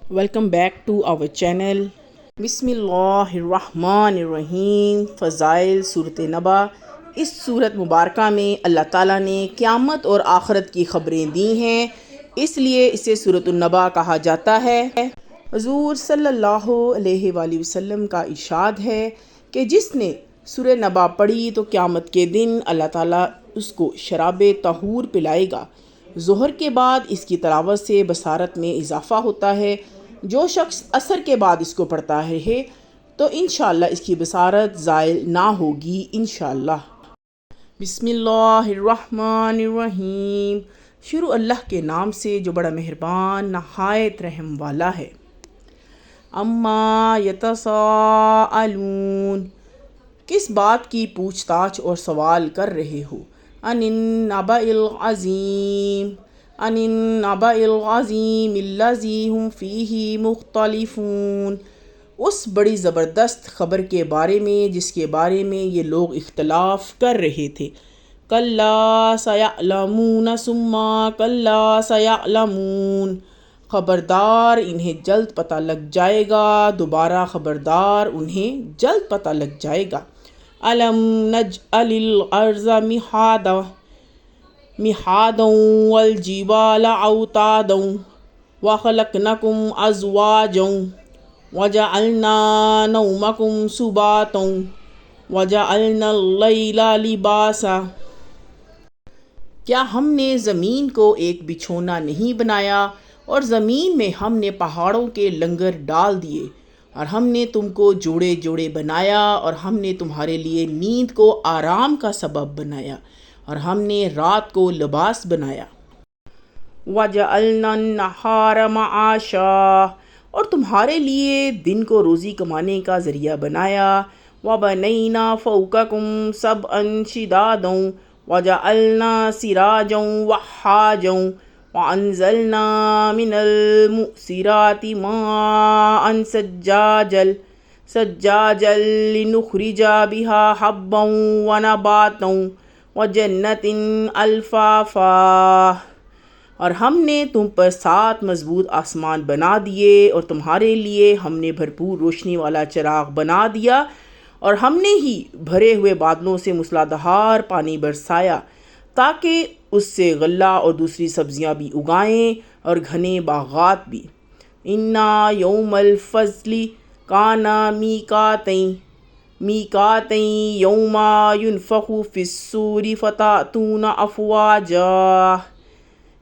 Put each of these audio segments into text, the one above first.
Welcome back to our channel. بسم اللہ الرحمن الرحیم. فضائل صورت نبا. اس صورت مبارکہ میں اللہ تعالیٰ نے قیامت اور آخرت کی خبریں دی ہیں، اس لیے اسے صورت النبا کہا جاتا ہے۔ حضور صلی اللہ علیہ وآلہ وسلم کا ارشاد ہے کہ جس نے سورہ نبا پڑھی تو قیامت کے دن اللہ تعالیٰ اس کو شراب طہور پلائے گا۔ ظہر کے بعد اس کی تلاوت سے بصارت میں اضافہ ہوتا ہے۔ جو شخص عصر کے بعد اس کو پڑھتا ہے تو انشاءاللہ اس کی بصارت زائل نہ ہوگی انشاءاللہ۔ بسم اللہ الرحمن الرحیم. شروع اللہ کے نام سے جو بڑا مہربان نہایت رحم والا ہے۔ اما یتساءلون، کس بات کی پوچھ تاچھ اور سوال کر رہے ہو؟ عن النبأ العظیم، عن النبأ العظیم الذی ھم فیہ مختلفون، اس بڑی زبردست خبر کے بارے میں جس کے بارے میں یہ لوگ اختلاف کر رہے تھے۔ کلا سیعلمون ثم کلا سیعلمون، خبردار انہیں جلد پتہ لگ جائے گا، دوبارہ خبردار انہیں جلد پتہ لگ جائے گا۔ الم نجعل الارض مہادا والجبال اوتادا وخلقناکم ازواجا وجعلنا نومکم سباتا وجعلنا اللیل لباسا، کیا ہم نے زمین کو ایک بچھونا نہیں بنایا اور زمین میں ہم نے پہاڑوں کے لنگر ڈال دیے، اور ہم نے تم کو جوڑے جوڑے بنایا، اور ہم نے تمہارے لیے نیند کو آرام کا سبب بنایا، اور ہم نے رات کو لباس بنایا۔ وَجَعَلْنَا النَّهَارَ مَعَاشًا، اور تمہارے لیے دن کو روزی کمانے کا ذریعہ بنایا۔ وَبَنَيْنَا فَوْقَكُمْ سَبْعًا شِدَادًا وَجَعَلْنَا سِرَاجًا وَهَّاجًا وَأَنزَلْنَا مِنَ الْمُعْصِرَاتِ مَاءً ثَجَّاجًا لِنُخْرِجَ بِهَا حَبًّا وَنَبَاتًا وَجَنَّاتٍ أَلْفَافًا، اور ہم نے تم پر 7 مضبوط آسمان بنا دیے، اور تمہارے لیے ہم نے بھرپور روشنی والا چراغ بنا دیا، اور ہم نے ہی بھرے ہوئے بادلوں سے موسلادھار پانی برسایا تاکہ اس سے غلہ اور دوسری سبزیاں بھی اگائیں اور گھنے باغات بھی۔ اِنَّ یوم الفصل کان میقاتًا یوم ینفخ فی الصور فتأتون افواجا،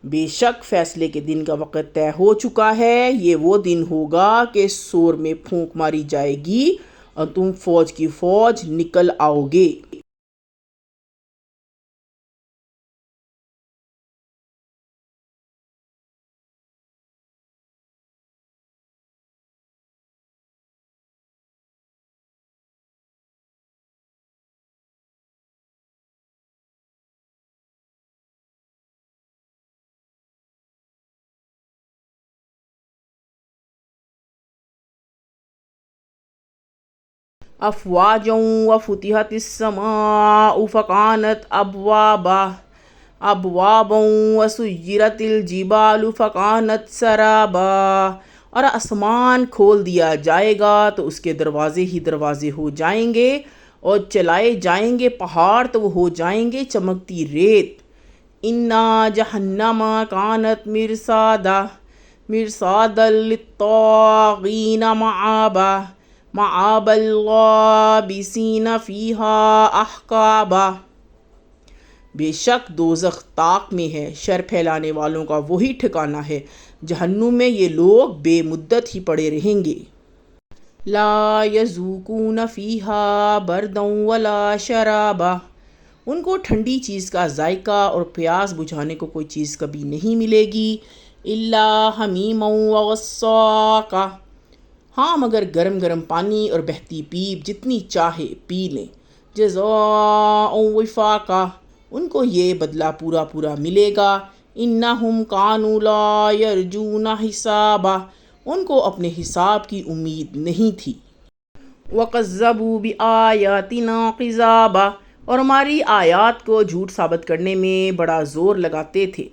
بے شک فیصلے کے دن کا وقت طے ہو چکا ہے، یہ وہ دن ہوگا کہ صور میں پھونک ماری جائے گی اور تم فوج کی فوج نکل آؤ گے۔ افواجا وفتحت السماء فکانت ابوابا وسیرت الجبال فکانت سرابا، اور آسمان کھول دیا جائے گا تو اس کے دروازے ہی دروازے ہو جائیں گے، اور چلائے جائیں گے پہاڑ تو وہ ہو جائیں گے چمکتی ریت۔ اِنَّ جہنم کانت مرصادا للطاغین مآبا لابسین فیہا احقابا، بے شک دوزخ طاق میں ہے، شر پھیلانے والوں کا وہی ٹھکانہ ہے، جہنم میں یہ لوگ بے مدت ہی پڑے رہیں گے۔ لا یذوقون فیہا بردا ولا شرابا، ان کو ٹھنڈی چیز کا ذائقہ اور پیاس بجھانے کو کوئی چیز کبھی نہیں ملے گی۔ الا حمیما وغساقا، ہاں مگر گرم گرم پانی اور بہتی پیپ جتنی چاہے پی لیں۔ جزاء وفاقا، ان کو یہ بدلہ پورا پورا ملے گا۔ انہم کانوا لا یرجون حسابا، ان کو اپنے حساب کی امید نہیں تھی۔ وَكَذَّبُوا بِآيَاتِنَا كِذَّابًا، اور ہماری آیات کو جھوٹ ثابت کرنے میں بڑا زور لگاتے تھے۔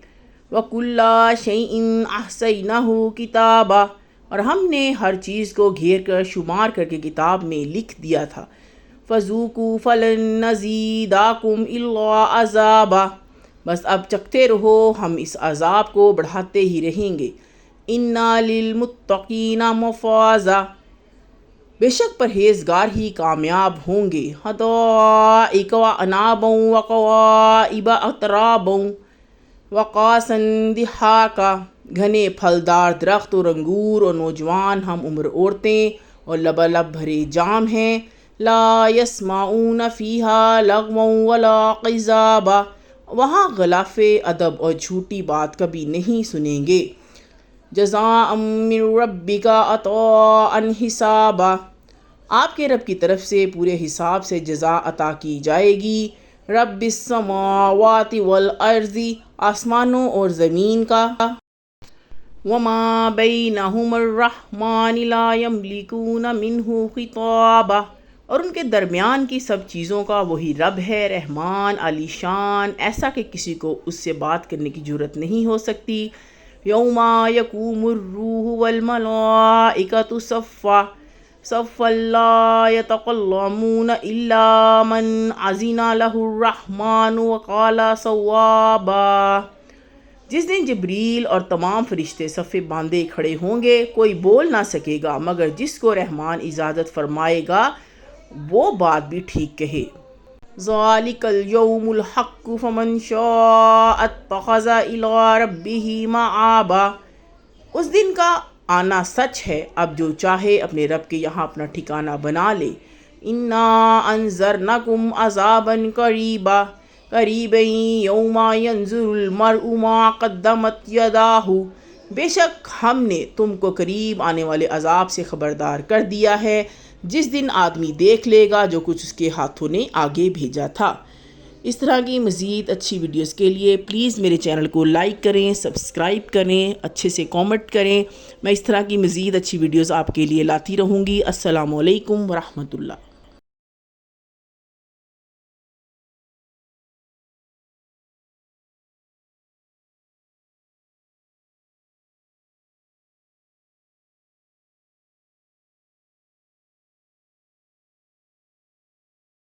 وَكُلَّ شَيْءٍ أَحْصَيْنَاهُ كِتَابًا، اور ہم نے ہر چیز کو گھیر کر شمار کر کے کتاب میں لکھ دیا تھا۔ فَذُوقُوا فَلَن نَّزِيدَكُمْ إِلَّا عَذَابًا، بس اب چکھتے رہو، ہم اس عذاب کو بڑھاتے ہی رہیں گے۔ إِنَّ لِلْمُتَّقِينَ مَفَازًا، بے شک پرہیزگار ہی کامیاب ہوں گے۔ حَدَائِقَ وَأَعْنَابًا وَكَوَاعِبَ أَتْرَابًا وَقَأْسًا دِحَاقًا، گھنے پھلدار درخت اور انگور اور نوجوان ہم عمر عورتیں اور لبالب بھرے جام ہیں۔ لا يسمعون فيها لغوا ولا كذابا، وہاں غلاف ادب اور جھوٹی بات کبھی نہیں سنیں گے۔ جزاء من ربک عطاء حسابا، آپ کے رب کی طرف سے پورے حساب سے جزا عطا کی جائے گی۔ رب السماوات والارض، آسمانوں اور زمین کا۔ وما بینہما الرحمن لا یملکون منہ خطابا، اور ان کے درمیان کی سب چیزوں کا وہی رب ہے رحمان علی شان، ایسا کہ کسی کو اس سے بات کرنے کی جرأت نہیں ہو سکتی۔ یوم یقوم الروح والملائکۃ صفا صفا لا یتکلمون الا من اذن لہ الرحمن وقال صوابا، جس دن جبریل اور تمام فرشتے صفے باندھے کھڑے ہوں گے، کوئی بول نہ سکے گا مگر جس کو رحمان اجازت فرمائے گا وہ بات بھی ٹھیک کہے۔ ذالک الیوم الحق فمن شاء اتخذ الی ربہ مآبا، اس دن کا آنا سچ ہے، اب جو چاہے اپنے رب کے یہاں اپنا ٹھکانہ بنا لے۔ انا انذرنکم عذابا قریبا قریبا یوم ینظر المرء ما قدمت یداہ، بے شک ہم نے تم کو قریب آنے والے عذاب سے خبردار کر دیا ہے، جس دن آدمی دیکھ لے گا جو کچھ اس کے ہاتھوں نے آگے بھیجا تھا۔ اس طرح کی مزید اچھی ویڈیوز کے لیے پلیز میرے چینل کو لائک کریں، سبسکرائب کریں، اچھے سے کامنٹ کریں۔ میں اس طرح کی مزید اچھی ویڈیوز آپ کے لیے لاتی رہوں گی۔ السلام علیکم ورحمۃ اللہ۔